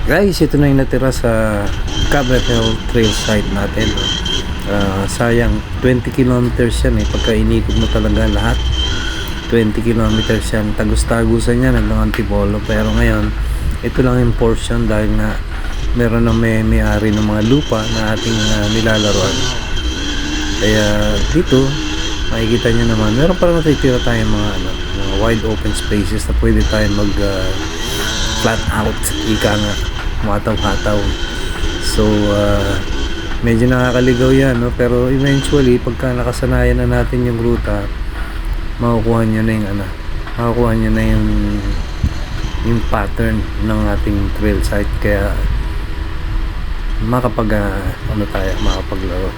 Guys, ito na yung natira sa Cabrel Trail site natin. Sayang 20 kilometers yan pagka inikot mo talaga lahat. 20 kilometers yan, tagus-tagusan yan hanggang Antipolo. Pero ngayon ito lang yung portion dahil nga meron ng may-ari ng mga lupa na ating nilalaroan. Kaya dito makikita nyo naman meron parang natitira tayong mga wide open spaces na pwede tayong mag flat out, ika nga, mataw-hataw. So medyo nakakaligaw yan, no? Pero eventually pagka nakasanayan na natin yung ruta, makukuha nyo na yung makukuha nyo na yung pattern ng ating trail site. Kaya tayo makapaglaro.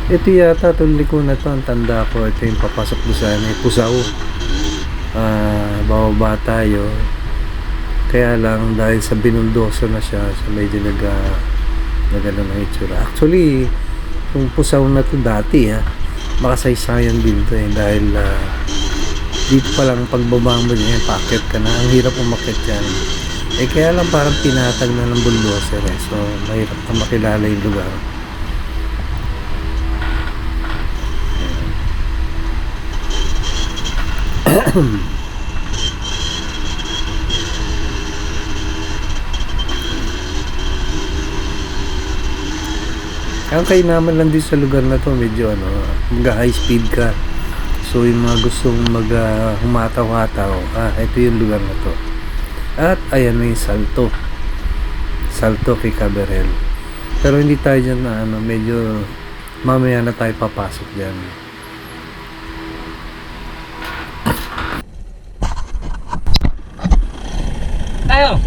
Ito yata itong liko na to, ang tanda ko, ito yung papasok doon sa Pusaw. Bababa tayo, kaya lang dahil sa binuldoso na siya, so medyo nagano ng itsura. Actually yung Pusaw na to dati makasaysayan din to dahil dito pa lang pagbaba mo niya, paakyat ka na, ang hirap umakyat yan. Kaya lang parang pinatag na ng bulldozer so mahirap na makilala yung lugar. Ang kainaman lang din sa lugar na to, medyo mag high speed ka. So yung mga gustong mag humataw-hataw, ito yung lugar na to. At ayan na yung Salto kay Cabrel. Pero hindi tayo dyan na medyo mamaya na tayo papasok dyan. Tayo!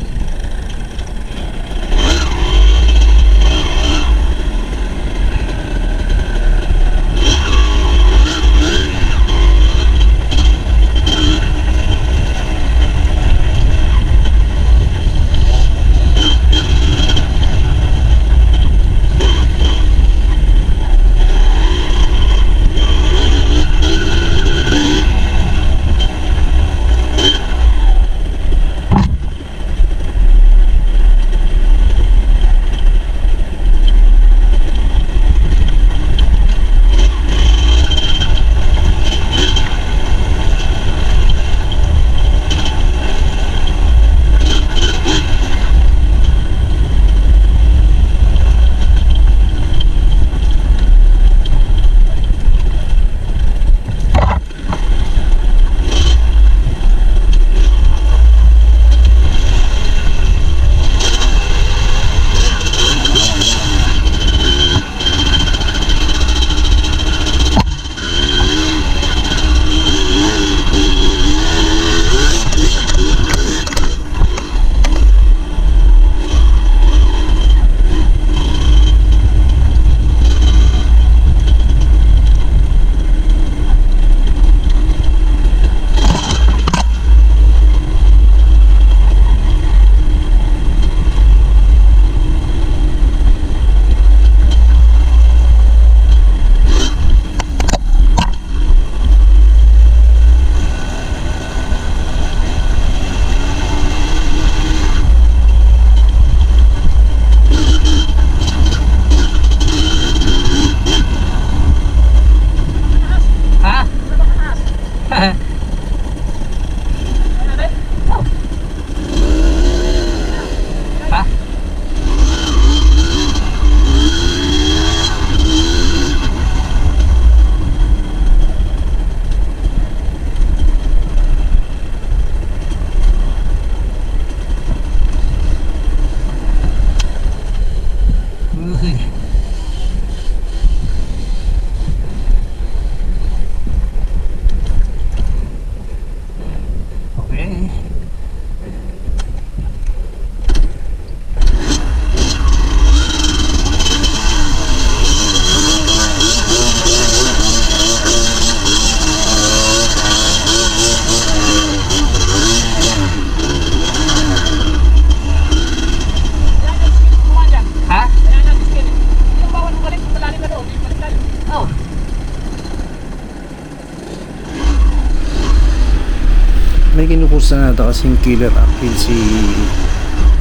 May kinukursa na ito kasing killer uphill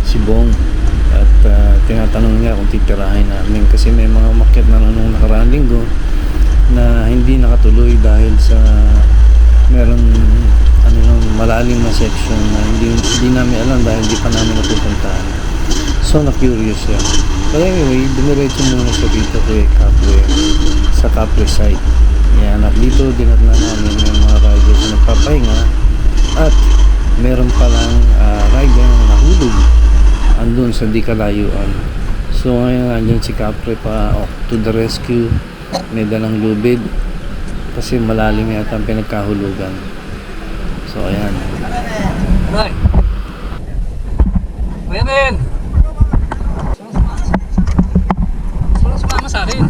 si Bong. at tinatanong niya kung titirahin namin kasi may mga umakyat na nung nakaraang linggo na hindi nakatuloy dahil sa meron ano yung malalim na section na hindi namin alam dahil hindi pa namin napupuntahan. So na-curious siya. But anyway, dumiretso muna siya dito kay Kapre, sa Kapre site. Yan, at dito dinatnan namin yung mga riders na nagpapahinga at meron palang rider na nahulog andun sa di kalayuan. So ngayon andyan si Kapre pa to the rescue, may dalang lubid kasi malalim yata ang pinagkahulugan. So ayan. Right. Kuya Ben! Sumama sa akin.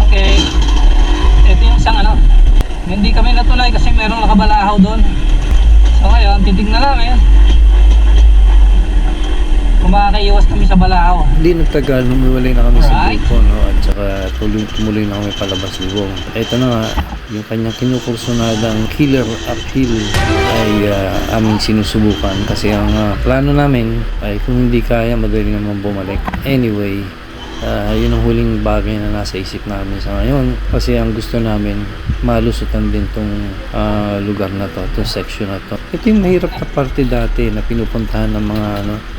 Okay. Ito yung isang ano. Hindi kami natuloy kasi merong nakabalahaw doon. So ngayon, titignan lang ngayon. Kung makakaiwas kami sa balahaw. Hindi nagtagal, humiwalay na kami sa Alright. grupo, no? At saka tumuloy na kami palabas Libong. Ito na nga, yung kanyang kinukursunadang killer uphill ay aming sinusubukan kasi ang plano namin ay kung hindi kaya, madali naman bumalik. Anyway, yun ang huling bagay na nasa isip namin sa ngayon kasi ang gusto namin malusutan din tong lugar na to, itong section na to. Ito yung mahirap na parte dati na pinupuntahan ng mga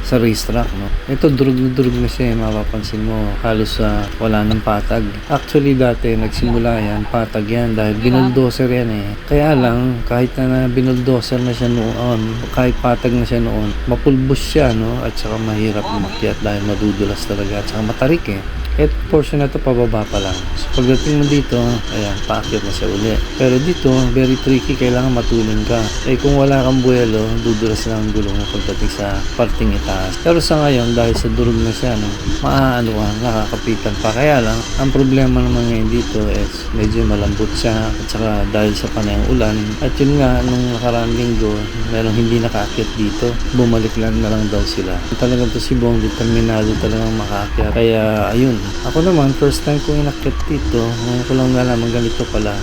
sa racetrack, no? Ito durug na siya, mapapansin mo halos wala ng patag. Actually dati nagsimula yan, patag yan dahil binuldoser yan eh. Kaya lang kahit na binuldoser na siya noon, kahit patag na siya noon, mapulbos siya, no? At saka mahirap umakyat dahil madudulas talaga at saka matarik eh. At portion na to pababa pa lang. So pagdating mo dito, ayan, paakyat na siya uli. Pero dito, very tricky, kailangan matulin ka. Eh kung wala kang buwelo, dudulas lang ang gulong mo pagdating sa parting itaas. Pero sa ngayon, dahil sa durog na siya, no, maaano ka, nakakapitan pa. Kaya lang, ang problema naman ngayon dito is medyo malambot siya at saka dahil sa panayang ulan. At yun nga, nung nakaraang linggo, merong hindi nakaakyat dito. Bumalik lang na lang daw sila. Talagang to si Bong, determinado talagang makaakyat. Kaya ayun, ako naman, first time kong inakyat dito, ngayon ko lang nalaman ganito pala,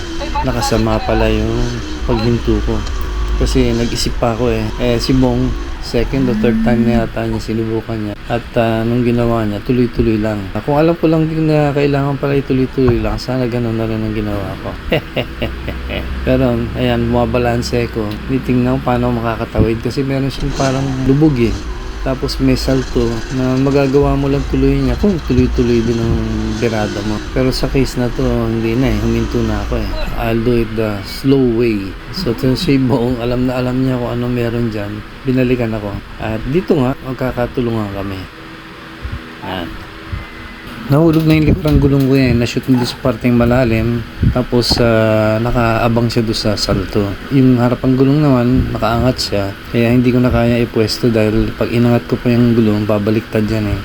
nakasama pala yung paghinto ko. Kasi nag-isip pa ako eh. Si Bong, second o third time na yata niya sinubukan niya. At nung ginawa niya, tuloy-tuloy lang. Kung alam ko lang din na kailangan pala ituloy-tuloy lang, sana ganun na rin ang ginawa ko. Pero, ayan, bumabalanse ko. Titingnan ko paano makakatawid kasi meron siyang parang lubog eh. Tapos may salto na magagawa mo lang tuloy niya kung tuloy-tuloy din ang birada mo. Pero sa case na to, hindi na eh. Huminto na ako eh. I'll do it the slow way. So si Bong, alam na alam niya kung ano meron dyan. Binalikan ako. At dito nga, magkakatulungan kami. Ayan. Nahulog na yung likurang gulong ko yan. Na-shoot doon sa parteng malalim. Tapos nakaabang siya doon sa salto. Yung harapang gulong naman, nakaangat siya. Kaya hindi ko na kaya ipwesto dahil pag inangat ko pa yung gulong, babaliktad yan eh.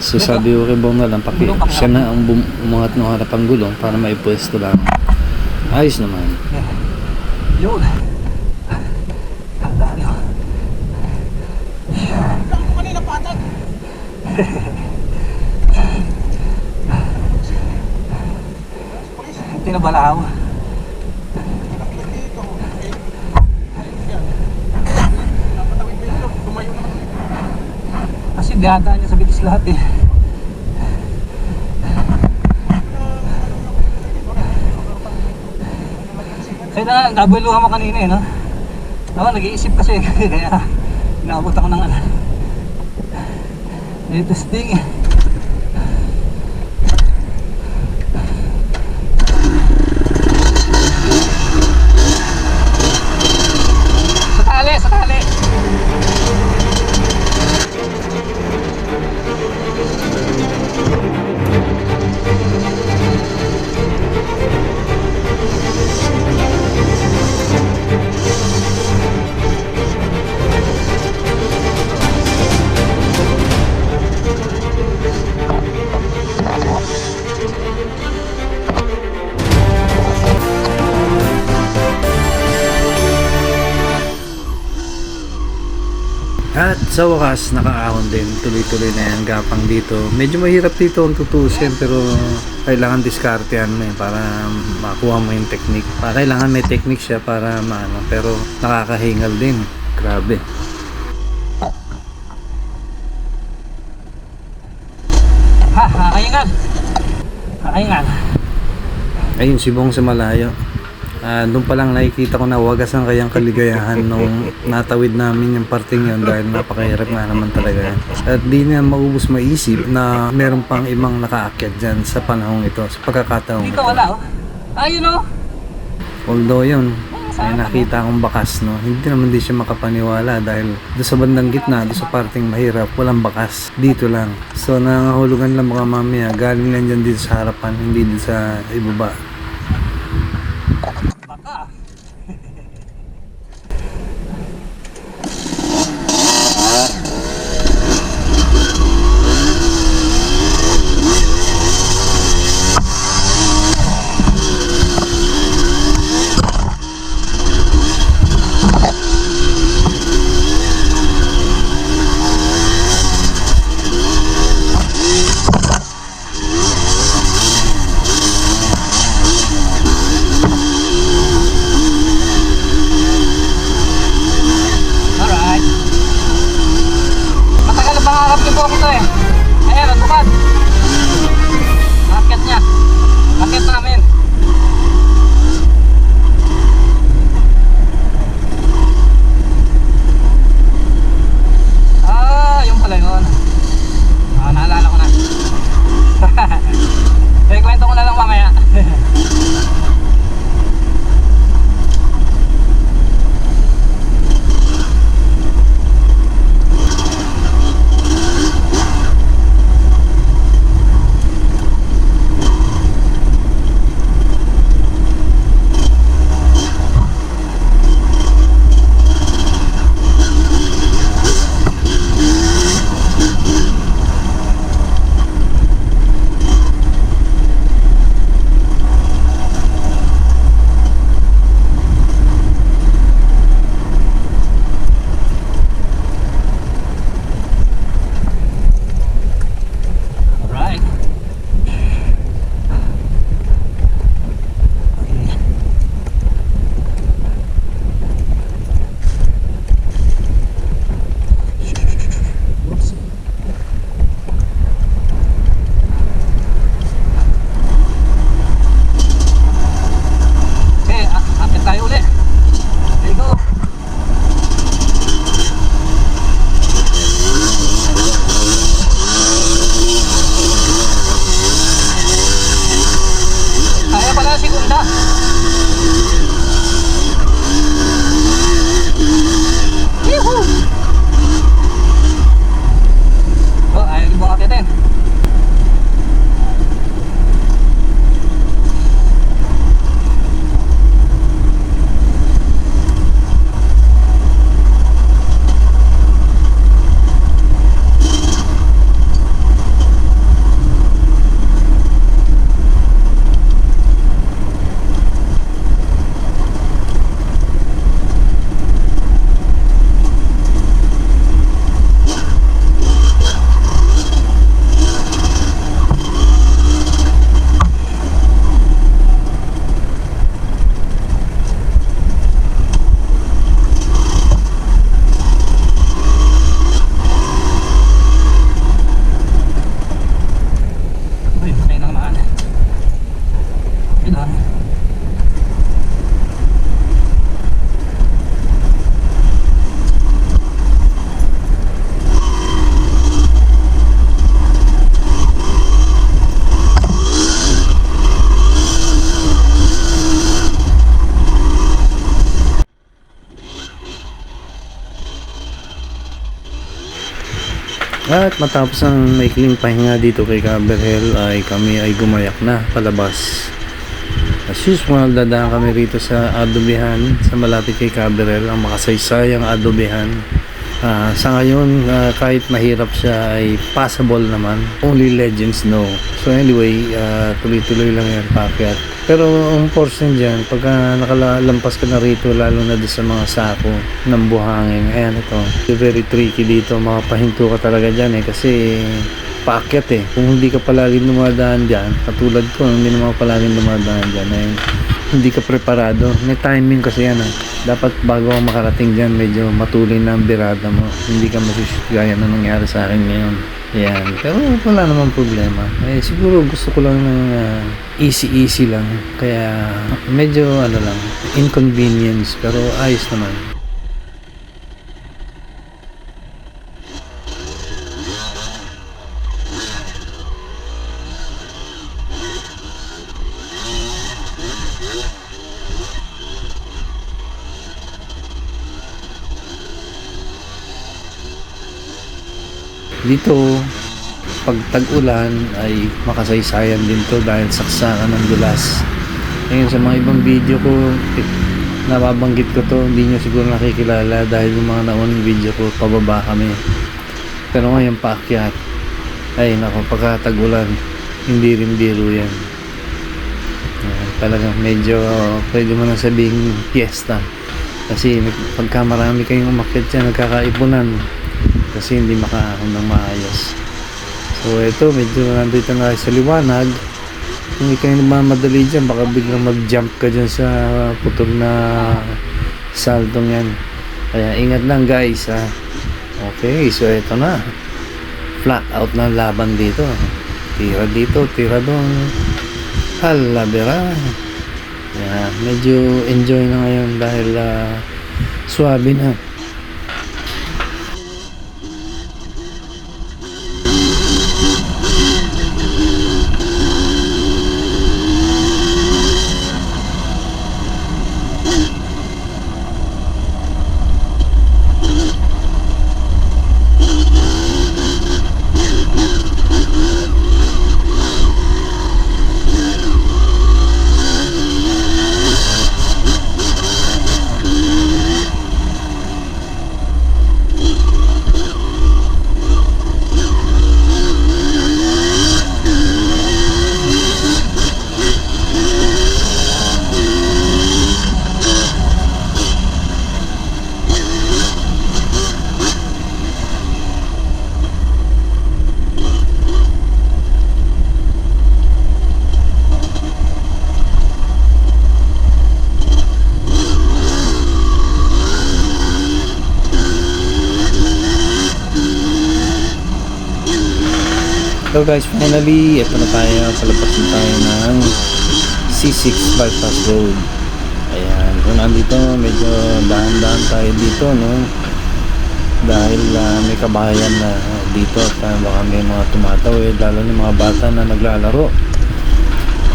So sabi ko kay Bong na lang, siya na ang umangat ng harapang gulong para maipwesto lang. Ayos naman. Yun. Tinabalaw. Kasi dihata niya sa bitis lahat eh. Kaya na, nabueluhan mo kanina eh, no? Ako, nag-iisip kasi kaya inaabot ako ng latest thing eh. Sa tali! At sa wakas, nakaahon din. Tuloy-tuloy na yan, gapang dito. Medyo mahirap dito ang tutusin, pero kailangan diskartehan mo para makuha mo yung technique. Kailangan may technique siya para maano, pero nakakahingal din. Grabe. Ha, hakahingal. Hakahingal. Ayun, si Bong sa malayo. Doon pa lang nakikita ko na wagas ang kayang kaligayahan nung natawid namin yung parting yun dahil napakahirap nga naman talaga yan. At di na maubos maisip na meron pang ibang nakaakyat dyan sa panahong ito, sa pagkakataong Dito ito. wala oh. Ayun oh. Although yun, may nakita akong bakas, no? Hindi naman din siya makapaniwala dahil doon sa bandang gitna, doon sa parting mahirap, walang bakas. Dito lang. So nangahulugan lang baka mamaya, galing lang dyan dito sa harapan, hindi dito sa ibaba. Baka. Alright. Matagal na pangarap niyo po ako to eh. Ayan, ang bukad. Akit niya. Akit namin. Yung pala yun. Naalala ko na. Kwento ko na lang mamaya. Alright. Oops. Okay, akit tayo ulit. There you go. Kaya pala segunda. Yehoo! Oh, ayaw ibo akitin. Uy, patay na naman. Yun ah. At matapos ang maikling pahinga dito kay Caberhel ay kami ay gumayak na palabas. As usual, dadaan kami rito sa adobehan sa malapit kay Caberhel, ang makasaysayang adobehan. Sa ngayon, kahit mahirap siya ay passable naman. Only legends know. So anyway, tuloy-tuloy lang yan paakyat. Pero ang portion dyan, pagka nakalampas ka na rito, lalo na doon sa mga sako ng buhangin, ayan ito, very tricky dito, makapahinto ka talaga dyan kasi paakyat kung hindi ka palaging dumadaan dyan, katulad ko, hindi naman ako palaging dumadaan dyan, hindi ka preparado, may timing kasi yan dapat bago ka makarating dyan, medyo matulin na ang birada mo, hindi ka masishoot gaya na nangyari sa akin ngayon. Yan, pero wala namang problema. Siguro gusto ko lang ng easy lang. Kaya medyo lang, inconvenience pero ayos naman. Dito, pag tag-ulan ay makasaysayan din to dahil saksakan ng dulas. Ngayon sa mga ibang video ko, nababanggit ko to, hindi nyo siguro nakikilala dahil yung mga naunang video ko, pababa kami. Pero ngayon paakyat, ay nako, pagka tag-ulan, hindi rin biro yan. Talagang medyo, pwede mo nang sabihin fiesta. Kasi pagka marami kayong umakyat dyan, nagkakaipunan. Kasi hindi makaahon ng maayos. So ito, medyo nandito na sa liwanag. Kung hindi kayo nagmamadali dyan, baka biglang mag-jump ka dyan sa putol na saldong yan. Kaya ingat lang guys Okay, so ito na, flat out na laban dito. Tira dito, tira doon, halabera. Medyo enjoy na ngayon dahil swabe na. So guys, finally, ito na tayo, palabas na tayo ng C6 Bypass Road. Ayan, kung nandito, medyo dahan-dahan tayo dito, no? Dahil may kabahayan na dito at baka may mga tumatawid, lalo ng mga bata na naglalaro.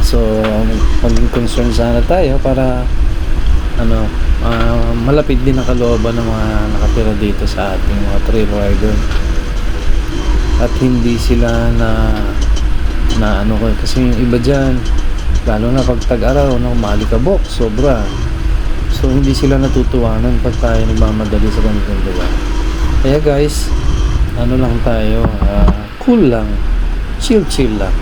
So, maging concern sana tayo para malapit din ang kalooban ng mga nakatira dito sa ating mga trail rider. At hindi sila na kasi yung iba dyan, lalo na pag tag-araw, malikabok, sobra. So hindi sila natutuwanan pag tayo nagmamadali sa ganitong lugar. Kaya guys, lang tayo, cool lang, chill lang.